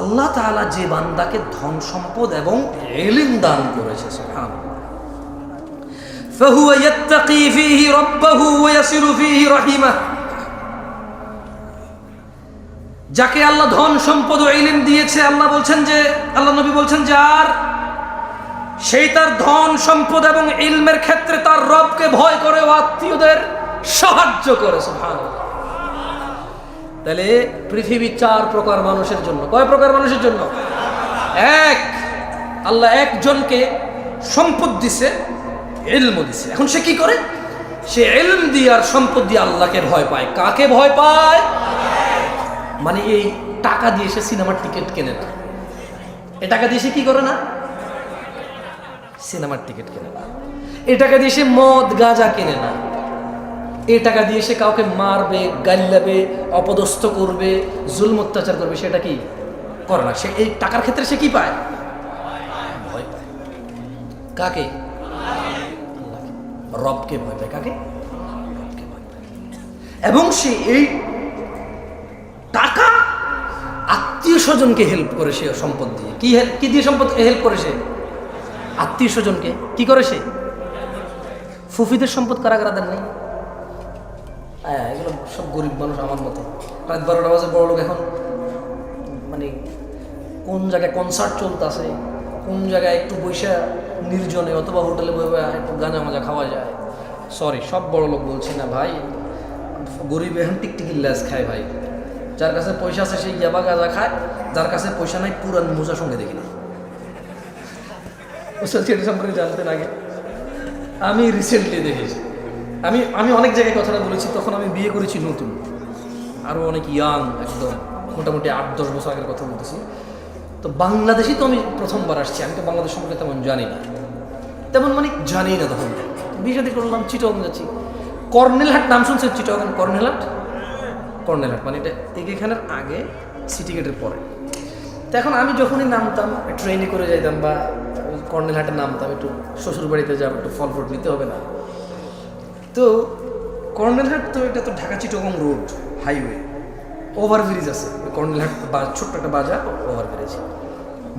আল্লাহ তাআলা যে বান্দাকে ধন সম্পদ এবং ইলম দান করেছে, সুবহানাল্লাহ, ফাহুয়া ইয়াত্তাকি ফীহি রাব্বাহু ওয়া ইয়াসিলু ফীহি রাহিমাহ। যাকে আল্লাহ ধন সম্পদ ও ইলম দিয়েছে, আল্লাহ নবী বলছেন যে আর সেই তার ধন সম্পদ এবং ইলমের ক্ষেত্রে তার রবকে ভয় করে ও আত্মীয়দের সাহায্য করে, সুবহানাল্লাহ। তাহলে পৃথিবী 4 প্রকার মানুষের জন্য। কয় প্রকার মানুষের জন্য? এক, আল্লাহ একজনকে সম্পদ দিছে, ইলম দিছে। এখন সে কি করে? সে ইলম দিয়ে আর সম্পদ দিয়ে আল্লাহকে ভয় পায়। কাকে ভয় পায়? মানে এই টাকা দিয়ে সে সিনেমার টিকিট কেনে না। এই টাকা দিয়ে সে কি করে না? সিনেমার টিকিট কেনে না। এই টাকা দিয়ে সে মদ গাঁজা কেনে না। এই টাকা দিয়ে সে কাউকে মারবে, গাল্লাবে, অপদস্থ করবে, জুলম অত্যাচার করবে, সেটা কি করে না। সে এই টাকার ক্ষেত্রে সে কি পায়? ভয় পায়। কাকে? রবকে ভয় পায়। কাকে? রবকে ভয় পায়। এবং সে এই টাকা আত্মীয় স্বজনকে হেল্প করে, সে সম্পদ দিয়ে। কি দিয়ে সম্পদ হেল্প করে? সে আত্মীয় স্বজনকে কি করে? সে ফুফিদের সম্পদ কারা দেন নেই? হ্যাঁ, এগুলো সব গরিব মানুষ আমার মতো। রাত 12টা বাজে বড় লোক এখন মানে কোন জায়গায় কনসার্ট চলতেছে, কোন জায়গায় একটু বৈশা নির্জনে অথবা হোটেলে বসে একটু গাঁজা মাজা খাওয়া যায়। সরি, সব বড় লোক বলছি না ভাই, গরিব এখন টিকটিকির ল্যাস খায় ভাই। যার কাছে পয়সা আছে সেই ইয়াবা গাঁজা খায়, যার কাছে পয়সা নাই পুরান মোজা সঙ্গে দেখি না। সেটা সম্পর্কে জানতেন আগে? আমি রিসেন্টলি দেখেছি। আমি অনেক জায়গায় কথাটা বলেছি, তখন আমি বিয়ে করেছি নতুন, আরও অনেক ইয়াং, একদম মোটামুটি 8-10 বছর আগের কথা বলতেছি। তো বাংলাদেশে তো আমি প্রথমবার আসছি, আমি তো বাংলাদেশ সম্পর্কে তেমন জানি না, মানে জানি না। তখন বিয়ে শাদী করলাম, চিটাগং যাচ্ছি। কর্নেলহাট নাম শুনছেন? চিটাগং কর্নেলহাট মানে এটা এখানের আগে, সিটি গেটের পরে। তো এখন আমি যখনই নামতাম, ট্রেনে করে যাইতাম বা কর্নেলহাটে নামতাম, একটু শ্বশুর বাড়িতে যাবো, একটু ফল ফ্রুট নিতে হবে না। তো কর্নেলহাট তো এটা তো Dhaka Chittagong road highway, overbridge আছে কর্নেলহাট, ছোট্ট একটা বাজার, ওভারব্রিজ।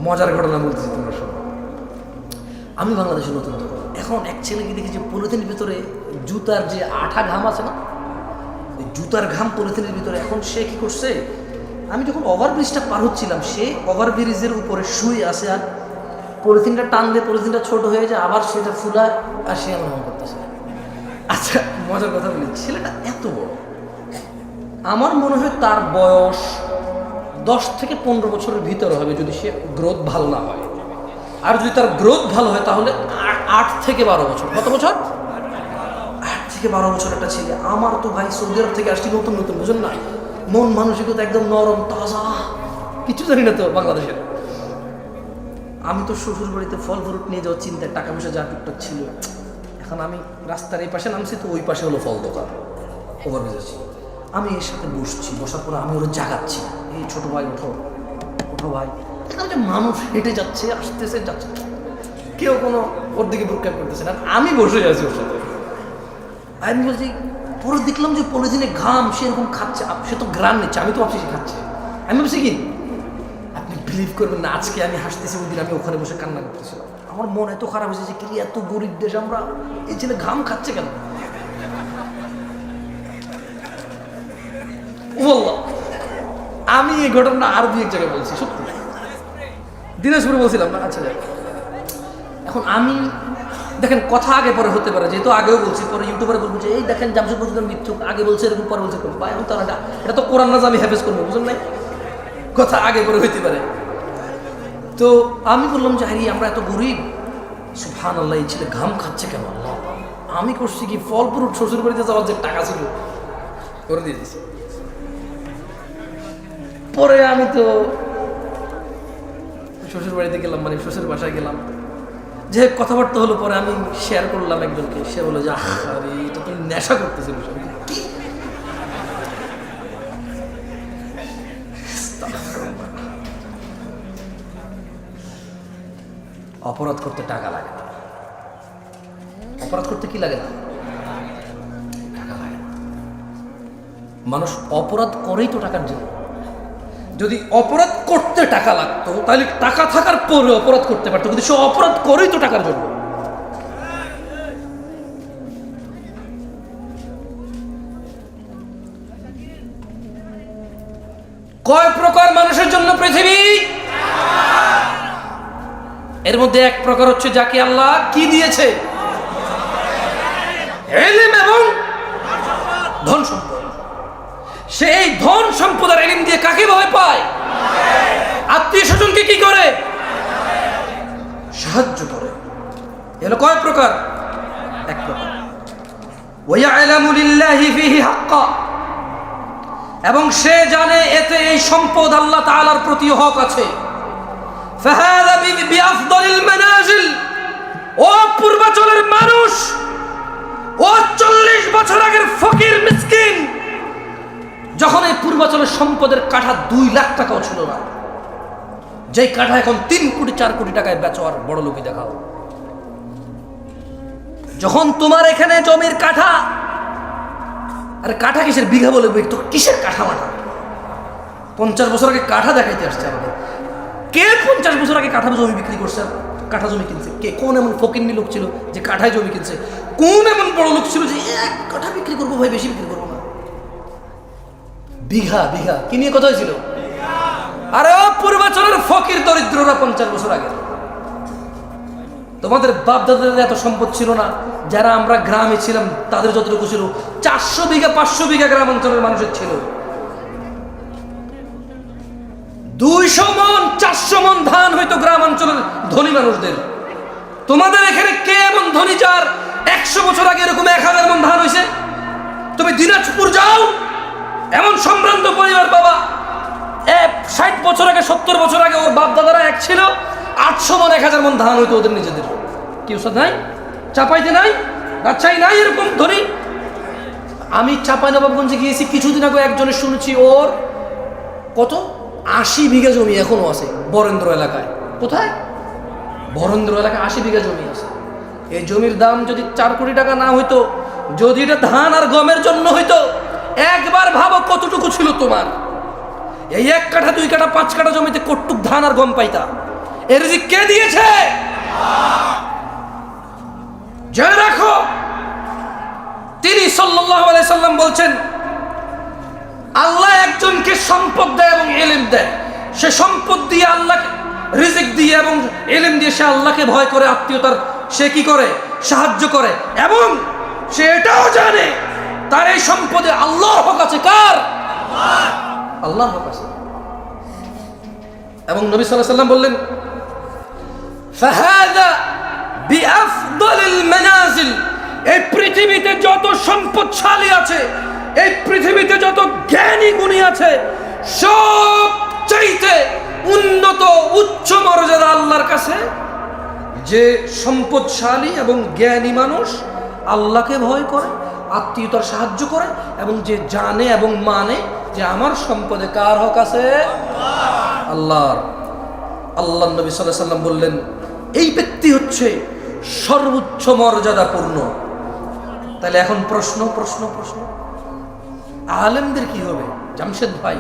মজার ঘটনা বলতেছি তোমরা শোনো। আমি বাংলাদেশে নতুন তো, এখন এক ছেলেকে দেখি যে পলিথিনের ভিতরে জুতার যে আঠা ঘাম আছে না, ওই জুতার ঘাম পলিথিনের ভিতরে। এখন সে কি করছে, আমি যখন ওভারব্রিজটা পার হচ্ছিলাম, সে ওভারব্রিজের উপরে শুয়ে আছে, আর পলিথিনটা টানলে পলিথিনটা ছোট হয়ে যায়, আবার সেটা ফুলা, আর সে এমন করতেছে। আচ্ছা, মজার কথা বলি, ছেলেটা এত বড়, আমার মনে হয় তার বয়স 10 থেকে 15 বছরের ভিতরে হবে, যদি সে গ্রোথ ভালো না হয়। আর যদি তার গ্রোথ ভালো হয় তাহলে 8 থেকে 12 বছর। কত বছর? 8 থেকে 12 বছর একটা ছেলে। আমার তো ভাই সৌদি আরব থেকে আসছি নতুন, বুঝেন না, মন মানসিকতা একদম নরম তাজা, কিছু জানি না তো বাংলাদেশের। আমি তো শ্বশুর বাড়িতে ফল ফ্রুট নিয়ে যাওয়ার চিন্তায়, টাকা পয়সা যা টুকটাক ছিল। এখন আমি রাস্তার এই পাশে নামছি, তো ওই পাশে হলো ফল দোকান, ওভারব্রিজ আছে। আমি এর সাথে বসছি, বসার পরে আমি ওরা জাগাচ্ছি, এই ছোট ভাই ওঠো ভাই। যে মানুষ হেঁটে যাচ্ছে, আসতেছে, যাচ্ছে, কেউ কোনো ওর দিকে ভ্রুক্ষেপ করতেছে না, আমি বসে আছি ওর সাথে। আমি বলছি, পরে দেখলাম যে পলিথিনে ঘাম, সে এরকম খাচ্ছে, সে তো গ্রাম নিচ্ছে, আমি তো ভাবছি সে খাচ্ছে। আমি ভাবছি কি, আপনি বিলিভ করবেন না, আজকে আমি হাসতেছি, ওই দিন আমি ওখানে বসে কান্না করতেছিলাম। আমার মন এত খারাপ হয়েছে যে, কি এত গরিব দেশ আমরা, এই ছেলে ঘাম খাচ্ছে কেন? বললাম আমি এই ঘটনা আর 2-1 জায়গায় বলছি, সত্যি দিনাজপুরে বলছিলাম না। আচ্ছা, এখন আমি দেখেন, কথা আগে পরে হতে পারে, যেহেতু আগেও বলছি, পরে ইউটিউবারে বলবো যে এই দেখেন জামশেদ মজুমদার মিথ্যুক, আগে বলছে এরকম, পরে বলছে ভাই এখন তারা এটা তো কোরআন না, আমি হেফেজ করবো, বুঝলেন নাই, কথা আগে পরে হইতে পারে। তো আমি বললাম যে হারি, আমরা এত গরিব, সুবহানাল্লাহ, এই ছেলে ঘাম খাচ্ছে কেন? আল্লাহ, আমি করছি কি, ফল ফ্রুট শ্বশুর বাড়িতে যাওয়ার যে টাকা ছিল করে দিয়ে দিয়েছি। পরে আমি তো শ্বশুর বাড়িতে গেলাম, মানে শ্বশুর বাসায় গেলাম, যে কথাবার্তা হলো। পরে আমি শেয়ার করলাম একজনকে, সে বললো যে আরে এটা তো নেশা করতেছিল। অপরাধ করতে টাকা লাগে না, অপরাধ করতে কি লাগে না? টাকা লাগে না। মানুষ অপরাধ করেই তো টাকার জন্য। যদি অপরাধ করতে টাকা লাগতো তাহলে টাকা থাকার পরে অপরাধ করতে পারতো, কিন্তু সে অপরাধ করেই তো টাকার জন্য। কয় প্রকার মানুষের জন্য পৃথিবী? এর মধ্যে এক প্রকার হচ্ছে যাকে আল্লাহ কি দিয়েছে? ইলম এবং ধন সম্পদ। সেই ধন সম্পদ আর ইলম দিয়ে কাকে ভয় পায়? আত্মীয় স্বজনকে কি করে? সাহায্য করে। এগুলো কয় প্রকার? এক প্রকার। ওয়ায়ালামু লিল্লাহি ফিহি হাক্কা, এবং সে জানে এতে এই সম্পদ আল্লাহ তাআলার প্রতি হক আছে। ফাহাদা বিআফদালিল মানাজিল, ও পূর্বাচলের মানুষ, ও 40 বছর আগের ফকির মিসকিন, যখন এই পূর্বাচলের সম্পদের কাঠা 2 লাখ টাকাও ছিল না, যেই কাঠা এখন 3 কোটি 4 কোটি টাকায় বেচো আর বড় লোকই দেখাও। যখন তোমার এখানে জমির কাঠা, আরে কাঠা কিসের, বিঘা বলে তো কিসের কাঠা মাঠা? 50 বছর আগে কাঠা দেখাইতে আসছে আমাদের। কে 50 বছর আগে কাঠা জমি বিক্রি করছে, কাঠা জমি কিনছে? কে? কোন এমন ফকিন্নি লোক ছিল যে কাঠায় জমি কিনছে? কোন এমন বড় লোক ছিল যে এক কাঠা বিক্রি করবো ভাই, বেশি বিক্রি করবো না? বিঘা বিঘা কি নিয়ে কথা হয়েছিল? আরে ও পূর্বাচলের ফকির দরিদ্ররা 50 বছর আগে, তোমাদের বাপ দাদাদের এত সম্পদ ছিল না। যারা আমরা গ্রামে ছিলাম তাদের যতটুকু ছিল, 400 বিঘা 500 বিঘা গ্রাম অঞ্চলের মানুষের ছিল। 200 মন 400 মন ধান হয়তো গ্রাম অঞ্চলের ধনী মানুষদের। তোমাদের এখানে কে এমন ধনী যার 100 বছর আগে এরকম 1000 মন ধান হয়েছে? তুমি দিনাজপুর যাও, এমন সম্ভ্রান্ত পরিবার বাবা, 60 বছর আগে 70 বছর আগে ওর বাপ দাদারা এক ছিল, 800 মন 1000 মন ধান হইতো ওদের নিজেদের। কেউ সাথে নাই, চাপাইতে নাই, রাজশাহী নাই এরকম ধনী। আমি চাঁপাইনবাবগঞ্জে গিয়েছি কিছুদিন আগে, একজনের শুনেছি ওর কত 80 বিঘা জমি এখনো আছে বরেন্দ্র এলাকায়। কোথায়? বরেন্দ্র এলাকায় 80 বিঘা জমি আছে। এই জমির দাম যদি 4 কোটি টাকা না হইতো, যদি এটা ধান আর গমের জন্য হইতো, একবার ভাবো কতটুকু ছিল তোমার। এই 1 কাঠা 2 কাঠা 5 কাঠা জমিতে কতটুক ধান আর গম পাইতা? এর রিজিক কে দিয়েছে? জেনে রাখো, তিনি সাল্লাল্লাহু আলাইহি সাল্লাম বলছেন, আল্লাহ একজনকে সম্পদ দেয় এবং ইলম দেয়। সে সম্পদ দিয়ে আল্লাহকে রিজিক দিয়ে এবং ইলম দিয়ে সে আল্লাহকে ভয় করে, আত্মীয়তার সে কি করে? সাহায্য করে। এবং সে এটাও জানে তার এই সম্পদে আল্লাহর হক আছে। কার? আল্লাহর হক আছে। এবং নবী সাল্লাল্লাহু আলাইহি সাল্লাম বললেন, ফাহাদা বিআফদালিল মানাজিল, এই পৃথিবীতে যত সম্পদশালী আছে, এই পৃথিবীতে যত জ্ঞানী গুণী আছে, সবচাইতে উন্নত উচ্চ মর্যাদা আল্লাহর কাছে যে সম্পদশালী এবং জ্ঞানী মানুষ আল্লাহকে ভয় করে, আত্মীয়তার সাহায্য করে, এবং যে জানে এবং মানে যে আমার সম্পদে কার হক আছে? আল্লাহর। আল্লাহ নবী সাল্লাল্লাহু আলাইহি সাল্লাম বললেন, এই ব্যক্তি হচ্ছে সর্বোচ্চ মর্যাদাপূর্ণ। তাহলে এখন প্রশ্ন, আলেমদের কি হবে? জামশেদ ভাই,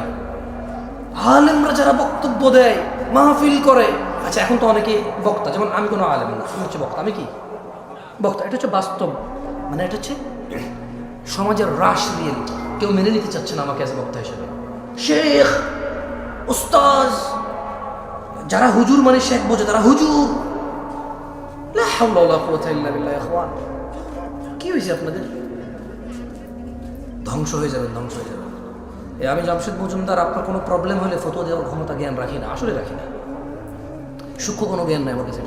আলেমরা যারা বক্তব্য দেয়, মাহফিল করে, আচ্ছা এখন তো অনেকে বক্তা, যেমন আমি কোনো আলেম না, আমি হচ্ছে বক্তা। আমি কি বক্তা? এটা হচ্ছে বাস্তব, মানে এটা হচ্ছে সমাজের রাশ রিয়েলিটি। কেউ মেনে নিতে চাচ্ছে না আমাকে অ্যাজ বক্তা হিসেবে। শেখ, উস্তাজ, যারা হুজুর মানে শেখ বোঝে, তারা হুজুর। লা হাওলা ওয়ালা কুওয়াতা ইল্লা বিল্লাহ। ইখওয়ান, কি হয়েছে আপনাদের? ধ্বংস হয়ে যাবেন। আমি জামশেদ মজুমদার, আপনার কোনো প্রবলেম হলে ফতোয়া দেওয়ার ক্ষমতা জ্ঞান রাখি না, আসলে রাখি না। সূক্ষ্ম কোনো জ্ঞান নাই আমার কাছে।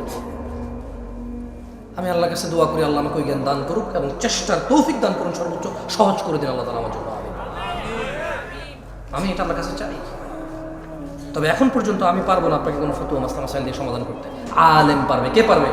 আমি আল্লাহর কাছে দোয়া করি, আল্লাহ আমাকে ওই জ্ঞান দান করুক এবং চেষ্টার তৌফিক দান করুন, সর্বোচ্চ সহজ করে দিন আল্লাহ তাআলা আমার জন্য। আমি এটা আল্লাহর কাছে চাই। তবে এখন পর্যন্ত আমি পারবো না আপনাকে কোনো ফতোয়া মাসলা মাসাইল দিয়ে সমাধান করতে। আলেম পারবে। কে পারবে?